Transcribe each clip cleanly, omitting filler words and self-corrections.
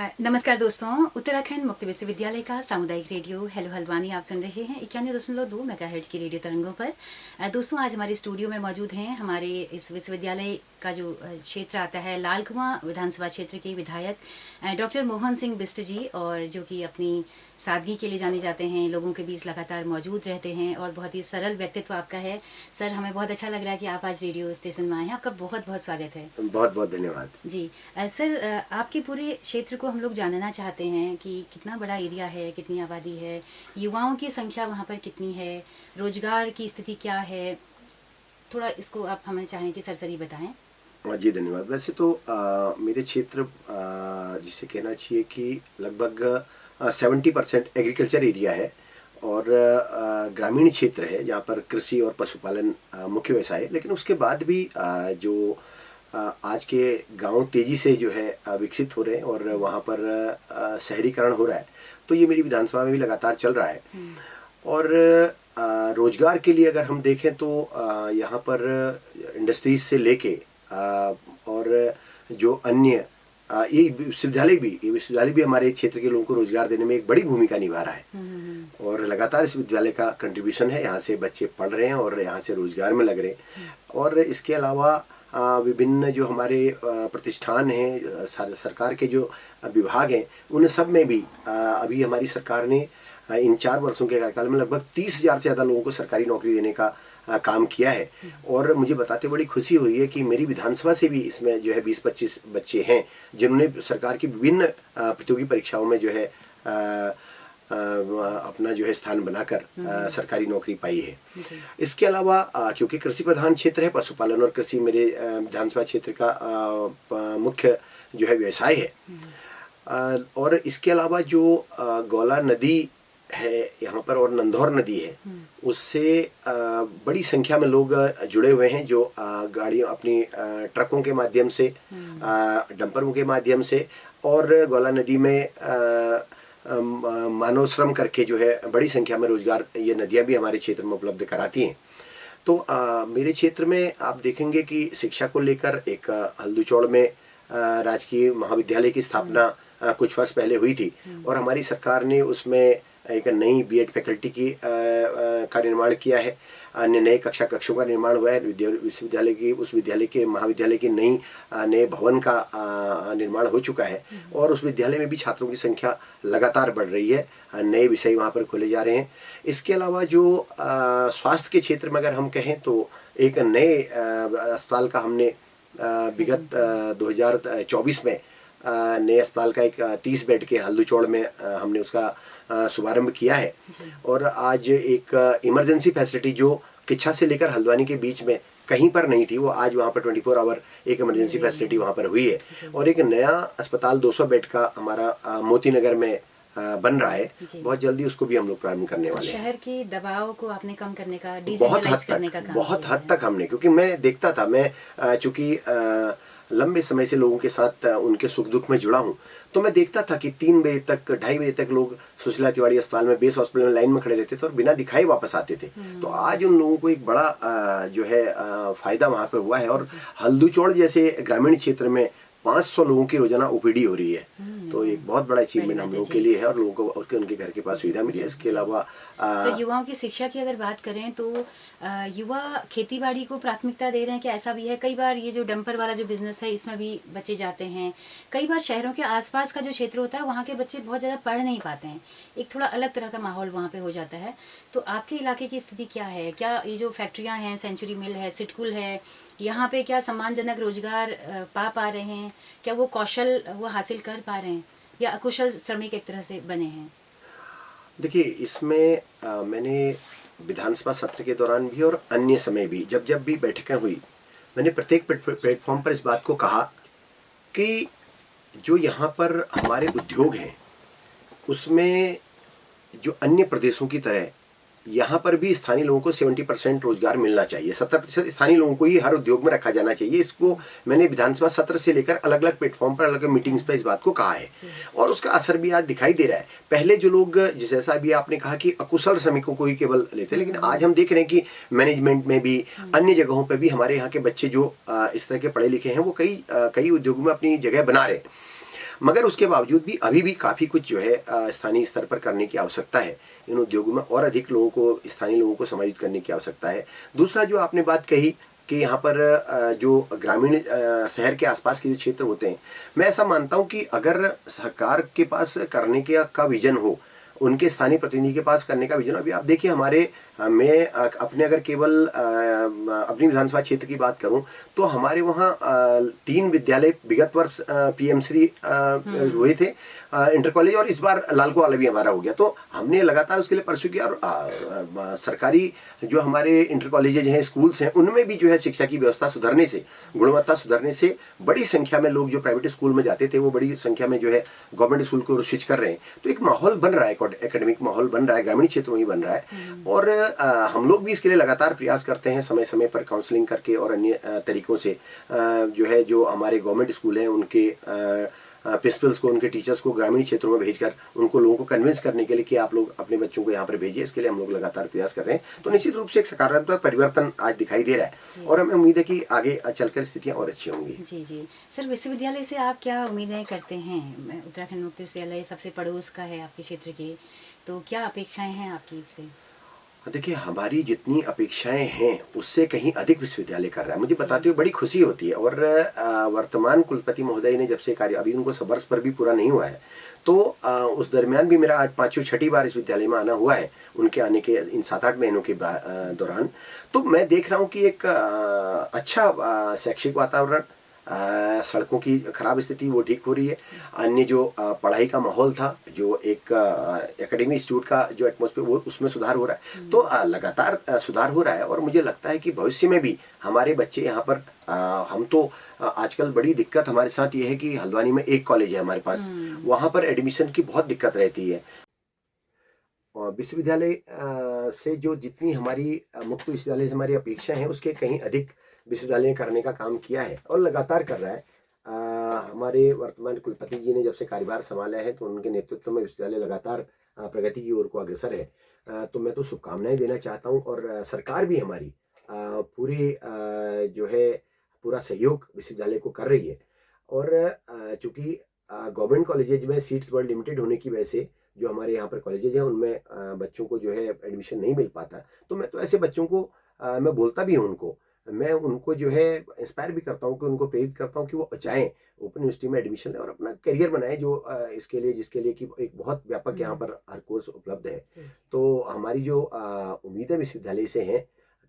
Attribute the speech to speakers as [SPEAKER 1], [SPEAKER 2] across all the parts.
[SPEAKER 1] नमस्कार दोस्तों, उत्तराखंड मुक्त विश्वविद्यालय का सामुदायिक रेडियो हेलो हल्द्वानी आप सुन रहे हैं 91.2 मेगाहर्ट्ज की रेडियो तरंगों पर। दोस्तों, आज हमारे स्टूडियो में मौजूद हैं हमारे इस विश्वविद्यालय का जो क्षेत्र आता है लाल कुआं विधानसभा क्षेत्र के विधायक डॉक्टर मोहन सिंह बिष्ट जी, और जो कि अपनी सादगी के लिए जाने जाते हैं, लोगों के बीच लगातार मौजूद रहते हैं और बहुत ही सरल व्यक्तित्व आपका है। सर, हमें बहुत अच्छा लग रहा है कि आप आज रेडियो स्टेशन में आए हैं। आपका बहुत बहुत स्वागत है।
[SPEAKER 2] बहुत बहुत धन्यवाद
[SPEAKER 1] जी। सर, आपके पूरे क्षेत्र को हम लोग जानना चाहते हैं कि कितना बड़ा एरिया है, कितनी आबादी है, युवाओं की संख्या वहाँ पर कितनी है, रोजगार की स्थिति क्या है, थोड़ा इसको आप हमें चाहें कि सरसरी बताएं।
[SPEAKER 2] जी धन्यवाद। वैसे तो मेरे क्षेत्र जिसे कहना चाहिए कि लगभग 70% एग्रीकल्चर एरिया है और ग्रामीण क्षेत्र है जहाँ पर कृषि और पशुपालन मुख्य व्यवसाय है। लेकिन उसके बाद भी जो आज के गांव तेजी से जो है विकसित हो रहे हैं और वहाँ पर शहरीकरण हो रहा है, तो ये मेरी विधानसभा में भी लगातार चल रहा है। और रोजगार के लिए अगर हम देखें तो यहाँ पर इंडस्ट्रीज से लेके और जो अन्य ये विश्वविद्यालय भी हमारे क्षेत्र के लोगों को रोजगार देने में एक बड़ी भूमिका निभा रहा है। और लगातार इस विद्यालय का कंट्रीब्यूशन है, यहाँ से बच्चे पढ़ रहे हैं और यहाँ से रोजगार में लग रहे हैं। और इसके अलावा विभिन्न जो हमारे प्रतिष्ठान हैं, सरकार के जो विभाग हैं, उन सब में भी अभी हमारी सरकार ने इन 4 वर्षों के कार्यकाल में लगभग 30,000 से ज़्यादा लोगों को सरकारी नौकरी देने का काम किया है। और मुझे बताते बड़ी खुशी हुई है कि मेरी विधानसभा से भी इसमें जो है 20-25 बच्चे हैं जिन्होंने सरकार की विभिन्न प्रतियोगी परीक्षाओं में जो है अपना जो है स्थान बनाकर सरकारी नौकरी पाई है। इसके अलावा क्योंकि कृषि प्रधान क्षेत्र है, पशुपालन और कृषि मेरे विधानसभा क्षेत्र का मुख्य जो है व्यवसाय है। और इसके अलावा जो गौला नदी है यहाँ पर और नंदौर नदी है, उससे बड़ी संख्या में लोग जुड़े हुए हैं जो गाड़ियों अपनी ट्रकों के माध्यम से, डंपरों के माध्यम से और गौला नदी में मानव श्रम करके जो है बड़ी संख्या में रोजगार ये नदियाँ भी हमारे क्षेत्र में उपलब्ध कराती हैं। तो मेरे क्षेत्र में आप देखेंगे कि शिक्षा को लेकर एक हल्दूचौड़ में राजकीय महाविद्यालय की स्थापना कुछ वर्ष पहले हुई थी और हमारी सरकार ने उसमें एक नई बीएड फैकल्टी की का निर्माण किया है। अन्य नए कक्षों का निर्माण हुआ है। विश्वविद्यालय की उस विद्यालय के महाविद्यालय की नए भवन का निर्माण हो चुका है और उस विद्यालय में भी छात्रों की संख्या लगातार बढ़ रही है। नए विषय वहाँ पर खोले जा रहे हैं। इसके अलावा जो स्वास्थ्य के क्षेत्र में अगर हम कहें तो एक नए अस्पताल का हमने विगत 2024 में नए अस्पताल का एक 30 बेड के हल्दूचौड़ में हमने उसका शुभारंभ किया है। और आज एक इमरजेंसी फैसिलिटी जो किच्छा से लेकर हल्द्वानी के बीच में कहीं पर नहीं थी, वो आज वहाँ पर 24 आवर एक इमरजेंसी फैसिलिटी वहाँ पर हुई है। और एक नया अस्पताल 200 बेड का हमारा मोती नगर में बन रहा है। बहुत जल्दी उसको भी हम लोग प्रारंभ करने वाले हैं।
[SPEAKER 1] शहर के दबाव को आपने कम करने का,
[SPEAKER 2] बहुत हद तक हमने, क्योंकि मैं देखता था, मैं चूंकि लंबे समय से लोगों के साथ उनके सुख दुख में जुड़ा हूँ, तो मैं देखता था कि 3 बजे तक 2:30 बजे तक लोग सुशीला तिवारी अस्पताल में, बेस हॉस्पिटल में लाइन में खड़े रहते थे और बिना दिखाए वापस आते थे। तो आज उन लोगों को एक बड़ा जो है फायदा वहाँ पे हुआ है। और हल्दूचौड़ जैसे ग्रामीण क्षेत्र में 500 लोगों की रोजाना ओपीडी हो रही है, तो एक बहुत बड़ा अचीवमेंट हम लोगों के लिए है और लोगों को उनके घर के पास सुविधा मिली है। इसके अलावा
[SPEAKER 1] युवाओं की शिक्षा की अगर बात करें तो युवा खेतीबाड़ी को प्राथमिकता दे रहे हैं कि ऐसा भी है? कई बार ये जो डंपर वाला जो बिजनेस है इसमें भी बच्चे जाते हैं। कई बार शहरों के आसपास का जो क्षेत्र होता है वहाँ के बच्चे बहुत ज़्यादा पढ़ नहीं पाते हैं, एक थोड़ा अलग तरह का माहौल वहाँ पे हो जाता है। तो आपके इलाके की स्थिति क्या है? क्या ये जो फैक्ट्रियाँ हैं, सेंचुरी मिल है, सिटकुल है, यहाँ पे क्या सम्मानजनक रोजगार पा रहे हैं? क्या वो कौशल वो हासिल कर पा रहे हैं या अकुशल श्रमिक एक तरह से बने हैं?
[SPEAKER 2] देखिए, इसमें मैंने विधानसभा सत्र के दौरान भी और अन्य समय भी जब भी बैठकें हुई, मैंने प्रत्येक प्लेटफॉर्म पर इस बात को कहा कि जो यहाँ पर हमारे उद्योग हैं उसमें जो अन्य प्रदेशों की तरह यहाँ पर भी स्थानीय लोगों को 70% रोजगार मिलना चाहिए। 70% स्थानीय लोगों को ही हर उद्योग में रखा जाना चाहिए। इसको मैंने विधानसभा सत्र से लेकर अलग अलग प्लेटफॉर्म पर, अलग अलग मीटिंग्स पर इस बात को कहा है और उसका असर भी आज दिखाई दे रहा है। पहले जो लोग, जैसा भी आपने कहा कि अकुशल श्रमिकों को ही केवल लेते, लेकिन आज हम देख रहे हैं कि मैनेजमेंट में भी, अन्य जगहों पर भी हमारे यहाँ के बच्चे जो इस तरह के पढ़े लिखे हैं वो कई उद्योगों में अपनी जगह बना रहे हैं। मगर उसके बावजूद भी अभी भी काफ़ी कुछ जो है स्थानीय स्तर पर करने की आवश्यकता है। इन उद्योगों में और अधिक लोगों को, स्थानीय लोगों को समायोजित करने की आवश्यकता है। दूसरा जो आपने बात कही कि यहाँ पर जो ग्रामीण शहर के आसपास के जो क्षेत्र होते हैं, मैं ऐसा मानता हूँ कि अगर सरकार के पास करने के का विजन हो, उनके स्थानीय प्रतिनिधि के पास करने का विजन, अभी आप देखिए हमारे मैं अपने अगर केवल अपनी विधानसभा क्षेत्र की बात करूं तो हमारे वहाँ 3 विद्यालय विगत वर्ष पीएम श्री हुए थे इंटर कॉलेज, और इस बार लालको वाला भी हमारा हो गया। तो हमने लगातार उसके लिए परस्यू किया, और सरकारी जो हमारे इंटर कॉलेजेज हैं, स्कूल्स हैं, उनमें भी जो है शिक्षा की व्यवस्था सुधरने से, गुणवत्ता सुधरने से बड़ी संख्या में लोग जो प्राइवेट स्कूल में जाते थे वो बड़ी संख्या में जो है गवर्नमेंट स्कूल को स्विच कर रहे हैं। तो एक माहौल बन रहा है, एकेडमिक माहौल बन रहा है, ग्रामीण क्षेत्रों में बन रहा है। और हम लोग भी इसके लिए लगातार प्रयास करते हैं, समय समय पर काउंसलिंग करके और अन्य तरीकों से जो है, जो हमारे गवर्नमेंट स्कूल हैं उनके प्रिंसिपल्स को, उनके टीचर्स को ग्रामीण क्षेत्रों में भेजकर उनको, लोगों को कन्विंस करने के लिए कि आप लोग अपने बच्चों को यहाँ पर भेजिए। इसके लिए हम लोग लगातार प्रयास कर रहे हैं। तो निश्चित रूप से एक सकारात्मक परिवर्तन आज दिखाई दे रहा है, और हमें उम्मीद है कि आगे चलकर स्थितियाँ और अच्छी होंगी।
[SPEAKER 1] जी जी सर, विश्वविद्यालय से आप क्या उम्मीदें करते हैं? उत्तराखंड मुक्त विश्वविद्यालय सबसे पड़ोस का है आपके क्षेत्र के, तो क्या अपेक्षाएं हैं आपकी इससे?
[SPEAKER 2] देखिए, हमारी जितनी अपेक्षाएं हैं उससे कहीं अधिक विश्वविद्यालय कर रहा है, मुझे बताते हुए बड़ी खुशी होती है। और वर्तमान कुलपति महोदय ने जब से कार्य, अभी उनको वर्ष पर भी पूरा नहीं हुआ है, तो उस दरमियान भी मेरा आज 5वीं 6ठी बार इस विद्यालय में आना हुआ है, उनके आने के इन 7-8 महीनों के दौरान। तो मैं देख रहा हूँ कि एक अच्छा शैक्षिक वातावरण, सड़कों की खराब स्थिति वो ठीक हो रही है। अन्य जो पढ़ाई का माहौल था, जो एक एकेडमी इंस्टीट्यूट का जो एटमॉस्फेयर, वो उसमें सुधार हो रहा है। तो लगातार सुधार हो रहा है, और मुझे लगता है कि भविष्य में भी हमारे बच्चे यहाँ पर हम तो आजकल बड़ी दिक्कत हमारे साथ ये है कि हल्द्वानी में एक कॉलेज है हमारे पास, वहाँ पर एडमिशन की बहुत दिक्कत रहती है। और विश्वविद्यालय से जो जितनी हमारी मुक्त विश्वविद्यालय से हमारी अपेक्षा है, उसके कहीं अधिक विश्वविद्यालय ने करने का काम किया है और लगातार कर रहा है। हमारे वर्तमान कुलपति जी ने जब से कार्यभार संभाला है, तो उनके नेतृत्व में विश्वविद्यालय लगातार प्रगति की ओर को अग्रसर है। तो मैं तो शुभकामनाएं देना चाहता हूं, और सरकार भी हमारी पूरे जो है पूरा सहयोग विश्वविद्यालय को कर रही है। और चूंकि गवर्नमेंट कॉलेजेज में सीट्स बहुत लिमिटेड होने की वजह से जो हमारे यहाँ पर कॉलेजेज हैं उनमें बच्चों को जो है एडमिशन नहीं मिल पाता। तो मैं तो ऐसे बच्चों को मैं बोलता भी हूँ, मैं उनको जो है इंस्पायर भी करता हूँ, कि उनको प्रेरित करता हूँ कि वो जाएं, ओपन यूनिवर्सिटी में एडमिशन लें और अपना करियर बनाएं, जो इसके लिए, जिसके लिए कि एक बहुत व्यापक यहाँ पर हर कोर्स उपलब्ध है। तो हमारी जो उम्मीद है विश्वविद्यालय से है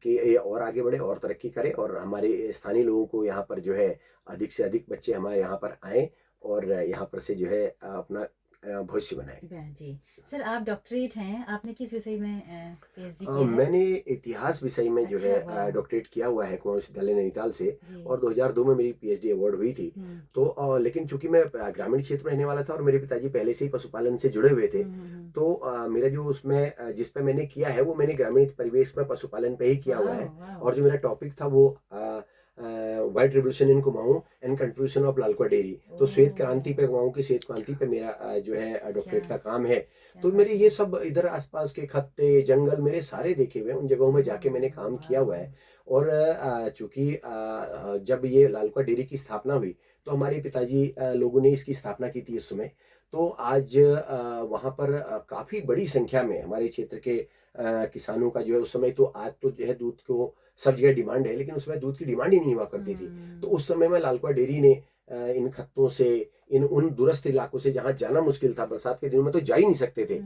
[SPEAKER 2] कि ये और आगे बढ़े और तरक्की करे, और हमारे स्थानीय लोगों को यहाँ पर जो है अधिक से अधिक बच्चे हमारे यहाँ पर आएँ और यहाँ पर से जो है अपना भविष्य बनाए।
[SPEAKER 1] जी सर, आप डॉक्टरेट हैं, आपने किस विषय में पीएचडी किया है?
[SPEAKER 2] मैंने इतिहास विषय में जो है डॉक्टरेट किया हुआ है कुमाऊं विश्वविद्यालय नैनीताल से, और 2002 में मेरी पीएचडी अवार्ड हुई थी। तो लेकिन चूंकि मैं ग्रामीण क्षेत्र में रहने वाला था और मेरे पिताजी पहले से ही पशुपालन से जुड़े हुए थे, तो मेरा जो उसमें जिस पे मैंने किया है वो मैंने ग्रामीण परिवेश में पशुपालन पे ही किया हुआ है। और जो मेरा टॉपिक था वो white revolution in Kumaon and contribution of Lalkuan dairy, तो श्वेत क्रांति पे, कुमाऊं की श्वेत क्रांति पे मेरा जो है डॉक्टरेट का काम है। तो मेरे ये सब इधर आसपास के खत्ते, जंगल मेरे सारे देखे हुए हैं, उन जगहों में जाके मैंने काम किया हुआ है। और चूंकि जब ये लालकुआ डेयरी की स्थापना हुई, तो हमारे पिताजी लोगों ने इसकी स्थापना की थी उस समय। तो आज वहाँ पर काफ़ी बड़ी संख्या में हमारे क्षेत्र के किसानों का जो है उस समय, तो आज तो जो है दूध को सब जगह डिमांड है, लेकिन उसमें दूध की डिमांड ही नहीं हुआ करती थी। तो उस समय में लालकुआ डेयरी ने इन खत्तों से, इन उन दूरस्थ इलाकों से जहाँ जाना मुश्किल था, बरसात के दिनों में तो जा ही नहीं सकते थे,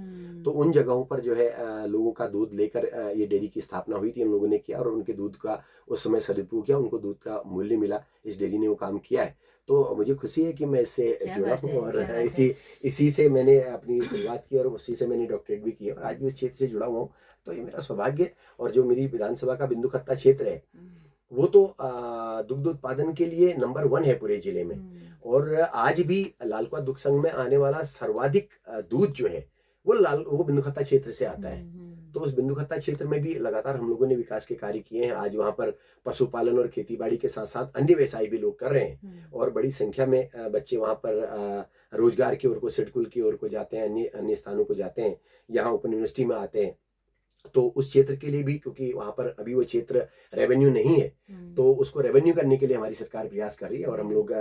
[SPEAKER 2] तो उन जगहों पर जो है लोगों का दूध लेकर ये डेयरी की स्थापना हुई थी, हम लोगों ने किया, और उनके दूध का उस समय सदुपयोग किया, उनको दूध का मूल्य मिला, इस डेयरी ने वो काम किया है। तो मुझे खुशी है कि मैं इससे जुड़ा हूँ, और इसी से मैंने अपनी शुरुआत की, और उसी से मैंने डॉक्टरेट भी किया, और आज भी उस क्षेत्र से जुड़ा हुआ हूँ। तो ये मेरा सौभाग्य। और जो मेरी विधानसभा का बिंदु खत्ता क्षेत्र है, वो तो दुग्ध उत्पादन के लिए नंबर 1 है पूरे जिले में। और आज भी लालकुआ दुग्ध संघ में आने वाला सर्वाधिक दूध जो है वो बिंदु खत्ता क्षेत्र से आता है। तो उस बिंदु खत्ता क्षेत्र में भी लगातार हम लोगों ने विकास के कार्य किए हैं। आज वहाँ पर पशुपालन और खेतीबाड़ी के साथ साथ अन्य व्यवसाय भी लोग कर रहे हैं, और बड़ी संख्या में बच्चे वहाँ पर रोजगार की ओर को, सिडकुल की ओर को जाते हैं, अन्य स्थानों को जाते हैं, यहाँ ओपन यूनिवर्सिटी में आते हैं। तो उस क्षेत्र के लिए भी, क्योंकि वहाँ पर अभी वो क्षेत्र रेवेन्यू नहीं है, तो उसको रेवेन्यू करने के लिए हमारी सरकार प्रयास कर रही है और हम लोग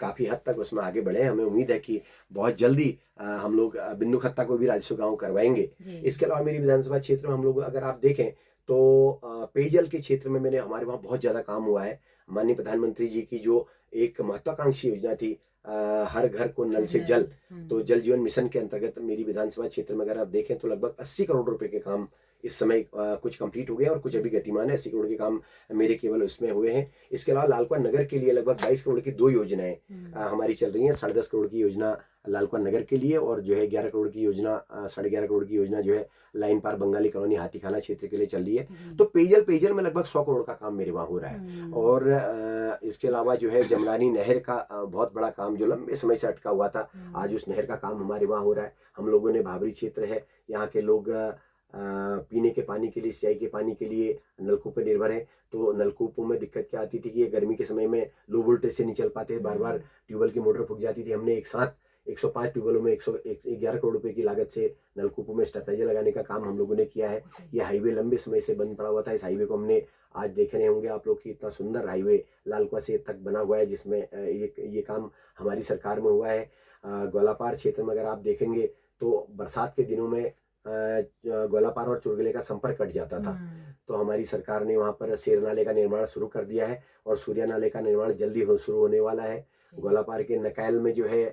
[SPEAKER 2] काफ़ी हद तक उसमें आगे बढ़े हैं। हमें उम्मीद है कि बहुत जल्दी हम लोग बिंदु खत्ता को भी राजस्व गाँव करवाएंगे। इसके अलावा मेरी विधानसभा क्षेत्र में हम लोग अगर आप देखें तो पेयजल के क्षेत्र में हमारे वहाँ बहुत ज़्यादा काम हुआ है। माननीय प्रधानमंत्री जी की जो एक महत्वाकांक्षी योजना थी, हर घर को नल से जल, तो जल जीवन मिशन के अंतर्गत मेरी विधानसभा क्षेत्र में अगर आप देखें तो लगभग 80 करोड़ रुपए के काम इस समय कुछ कंप्लीट हो गए और कुछ अभी गतिमान है। 80 करोड़ के काम मेरे केवल उसमें हुए हैं। इसके अलावा लालकुआं नगर के लिए लगभग 22 करोड़ की 2 योजनाएं हमारी चल रही हैं। 10.5 करोड़ की योजना लालकुआं नगर के लिए और जो है 11 करोड़ की योजना, 11.5 करोड़ की योजना जो है लाइन पार बंगाली कॉलोनी हाथीखाना क्षेत्र के लिए चल रही है। तो पेयजल में लगभग 100 करोड़ का काम मेरे वहाँ हो रहा है। और इसके अलावा जो है जमरानी नहर का बहुत बड़ा काम जो लंबे समय से अटका हुआ था, आज उस नहर का काम हमारे वहाँ हो रहा है। हम लोगों ने भाबरी क्षेत्र है, यहाँ के लोग पीने के पानी के लिए, सिंचाई के पानी के लिए नलकूप पर निर्भर है। तो नलकूपों में दिक्कत क्या आती थी कि ये गर्मी के समय में लो वोल्टेज से नहीं चल पाते, बार बार ट्यूबवेल की मोटर फूक जाती थी। हमने एक साथ 105 ट्यूबवेलों में 111 करोड़ रुपए की लागत से नलकूपों में स्टेबलाइजर लगाने का काम हम लोगों ने किया है। ये हाईवे लंबे समय से बंद पड़ा हुआ था। इस हाईवे को हमने, आज देख रहे होंगे आप लोग कि इतना सुंदर हाईवे लालकुआं से तक बना हुआ है, जिसमें ये काम हमारी सरकार में हुआ है। गोलापार क्षेत्र में अगर आप देखेंगे तो बरसात के दिनों में गोलापार और चुरगले का संपर्क कट जाता था, तो हमारी सरकार ने वहाँ पर शेर नाले का निर्माण शुरू कर दिया है और सूर्या नाले का निर्माण जल्दी शुरू होने वाला है। गोलापार के नकैल में जो है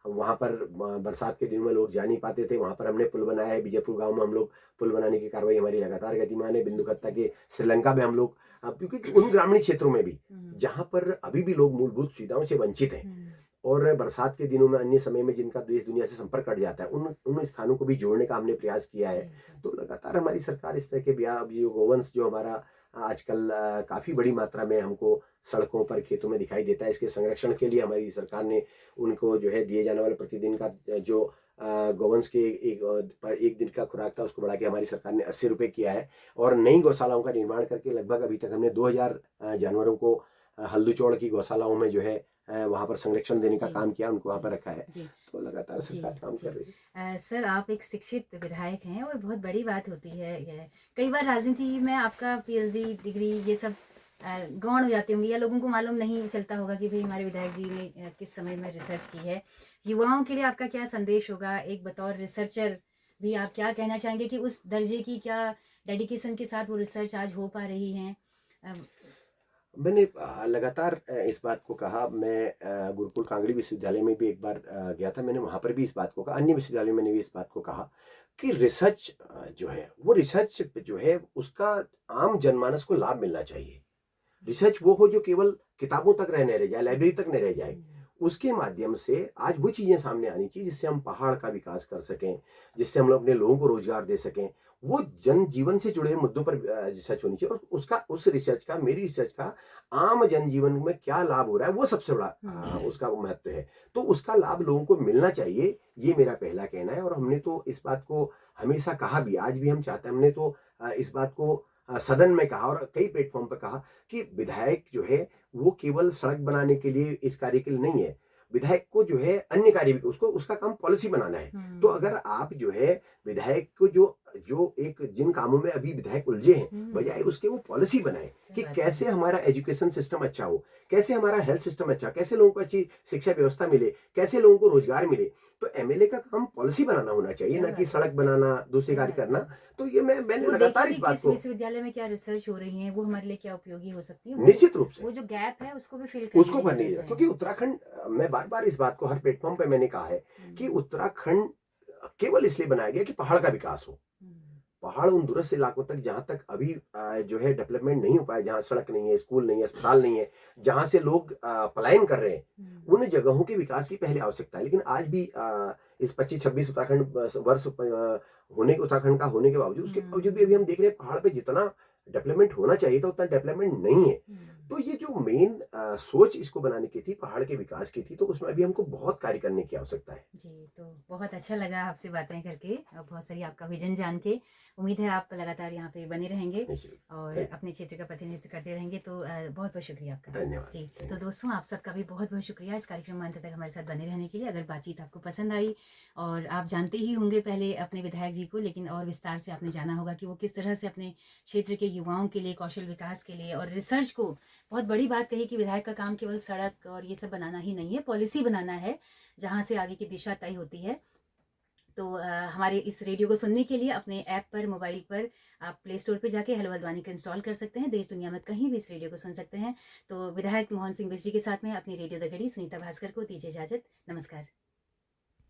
[SPEAKER 2] वहाँ पर बरसात के दिनों में लोग जा नहीं पाते थे, वहाँ पर हमने पुल बनाया है। बीजेपुर गांव में हम लोग पुल बनाने की कार्रवाई हमारी लगातार गतिमान है। बिंदु खत्ता के श्रीलंका में हम लोग, क्योंकि उन ग्रामीण क्षेत्रों में भी जहाँ पर अभी भी लोग मूलभूत सुविधाओं से वंचित हैं और बरसात के दिनों में अन्य समय में जिनका देश दुनिया से संपर्क कट जाता है, उन स्थानों को भी जोड़ने का हमने प्रयास किया है। तो लगातार हमारी सरकार इस तरह के जो गोवंश जो हमारा आजकल काफ़ी बड़ी मात्रा में हमको सड़कों पर, खेतों में दिखाई देता है, इसके संरक्षण के लिए हमारी सरकार ने उनको जो है दिए जाने वाले प्रतिदिन का जो गोवंश के एक दिन का खुराक था उसको बढ़ा के हमारी सरकार ने 80 रुपये किया है। और नई गौशालाओं का निर्माण करके लगभग अभी तक हमने 2000 जानवरों को हल्दूचौड़ की गौशालाओं में जो है वहाँ पर संरक्षण देने का काम किया, उनको वहाँ पर रखा है। तो लगातार सरकार काम कर रही है।
[SPEAKER 1] सर, आप एक शिक्षित विधायक हैं और बहुत बड़ी बात होती है, कई बार राजनीति में आपका पीएचडी डिग्री ये सब गौण हो जाती होंगी या लोगों को मालूम नहीं चलता होगा कि भाई हमारे विधायक जी ने किस समय में रिसर्च की है। युवाओं के लिए आपका क्या संदेश होगा, एक बतौर रिसर्चर भी आप क्या कहना चाहेंगे कि उस दर्जे की क्या डेडिकेशन के साथ वो रिसर्च आज हो पा रही है?
[SPEAKER 2] मैंने लगातार इस बात को कहा। मैं गुरुकुल कांगड़ी विश्वविद्यालय में भी एक बार गया था, मैंने वहाँ पर भी इस बात को कहा, अन्य विश्वविद्यालय में भी इस बात को कहा कि रिसर्च जो है वो रिसर्च जो है उसका आम जनमानस को लाभ मिलना चाहिए। रिसर्च वो हो जो केवल किताबों तक रह जाए, लाइब्रेरी तक न रह जाए, उसके माध्यम से आज वो चीज़ें सामने आनी चाहिए जिससे हम पहाड़ का विकास कर सकें, जिससे हम लोग अपने लोगों को रोजगार दे सकें। वो जन जीवन से जुड़े मुद्दों पर रिसर्च होनी चाहिए और उस रिसर्च का, मेरी रिसर्च का आम जनजीवन में क्या लाभ हो रहा है वो सबसे बड़ा उसका महत्व है। तो उसका लाभ लोगों को मिलना चाहिए, ये मेरा पहला कहना है। और हमने तो इस बात को हमेशा कहा भी, आज भी हम चाहते हैं, हमने तो इस बात को सदन में कहा और कई प्लेटफॉर्म पर कहा कि विधायक जो है वो केवल सड़क बनाने के लिए, इस कार्य के लिए नहीं है। विधायक को जो है अन्य कार्य भी, उसका काम पॉलिसी बनाना है। तो अगर आप जो है विधायक को जो एक जिन कामों में अभी विधायक उलझे हैं, बजाय उसके वो पॉलिसी बनाए कि कैसे हमारा एजुकेशन सिस्टम अच्छा हो, कैसे हमारा हेल्थ सिस्टम अच्छा, कैसे लोगों को अच्छी शिक्षा व्यवस्था मिले, कैसे लोगों को रोजगार मिले। तो एमएलए का काम पॉलिसी बनाना होना चाहिए, ना कि सड़क बनाना, दूसरे कार्य करना। तो ये मैंने लगातार इस बात को,
[SPEAKER 1] विश्वविद्यालय में क्या रिसर्च हो रही है वो हमारे लिए क्या उपयोगी हो सकती है,
[SPEAKER 2] निश्चित रूप से
[SPEAKER 1] वो जो गैप है उसको भी फिल
[SPEAKER 2] उसको भरने दीजिए। क्योंकि उत्तराखंड, मैं बार बार इस बात को हर प्लेटफॉर्म पे मैंने कहा है कि उत्तराखंड केवल इसलिए बनाया गया कि पहाड़ का विकास हो। पहाड़ उन दूरस्थ इलाकों तक जहाँ तक अभी जो है डेवलपमेंट नहीं हो पाया, जहाँ सड़क नहीं है, स्कूल नहीं है, अस्पताल नहीं है, जहाँ से लोग पलायन कर रहे हैं, उन जगहों के विकास की पहले आवश्यकता है। लेकिन आज भी इस 25-26 उत्तराखंड वर्ष उत्तराखंड का होने के बावजूद, उसके बावजूद भी अभी हम देख रहे हैं पहाड़ पे जितना डेवलपमेंट होना चाहिए था उतना डेवलपमेंट नहीं है। तो ये जो मेन सोच इसको बनाने की थी, पहाड़ के विकास की थी, तो उसमें अभी हमको बहुत कार्य करने की आवश्यकता है।
[SPEAKER 1] जी, तो बहुत अच्छा लगा आपसे बातें करके और बहुत सारी आपका विज़न जान के। उम्मीद है आप लगातार यहाँ पे बने रहेंगे
[SPEAKER 2] निश्चित।
[SPEAKER 1] और
[SPEAKER 2] थैंक
[SPEAKER 1] अपने क्षेत्र का प्रतिनिधित्व करते रहेंगे, तो बहुत-बहुत शुक्रिया आपका।
[SPEAKER 2] धन्यवाद।
[SPEAKER 1] जी,
[SPEAKER 2] थैंक
[SPEAKER 1] तो
[SPEAKER 2] यू।
[SPEAKER 1] दोस्तों आप सबका भी बहुत-बहुत शुक्रिया इस कार्यक्रम में अंत तक हमारे साथ बने रहने के लिए। अगर बातचीत आपको पसंद आई और आप जानते ही होंगे पहले अपने विधायक जी को, लेकिन और विस्तार से आपने जाना होगा कि वो किस तरह से अपने क्षेत्र के युवाओं के लिए, कौशल विकास के लिए और रिसर्च को बहुत बड़ी बात कही कि विधायक का काम केवल सड़क और ये सब बनाना ही नहीं है, पॉलिसी बनाना है, जहाँ से आगे की दिशा तय होती है। तो हमारे इस रेडियो को सुनने के लिए अपने ऐप पर, मोबाइल पर आप प्ले स्टोर पे जाके हेलो हल्द्वानी को इंस्टॉल कर सकते हैं। देश दुनिया में कहीं भी इस रेडियो को सुन सकते हैं। तो विधायक मोहन सिंह बिष्ट जी के साथ में अपनी रेडियो द घड़ी सुनीता भास्कर को दीजिए इजाजत। नमस्कार।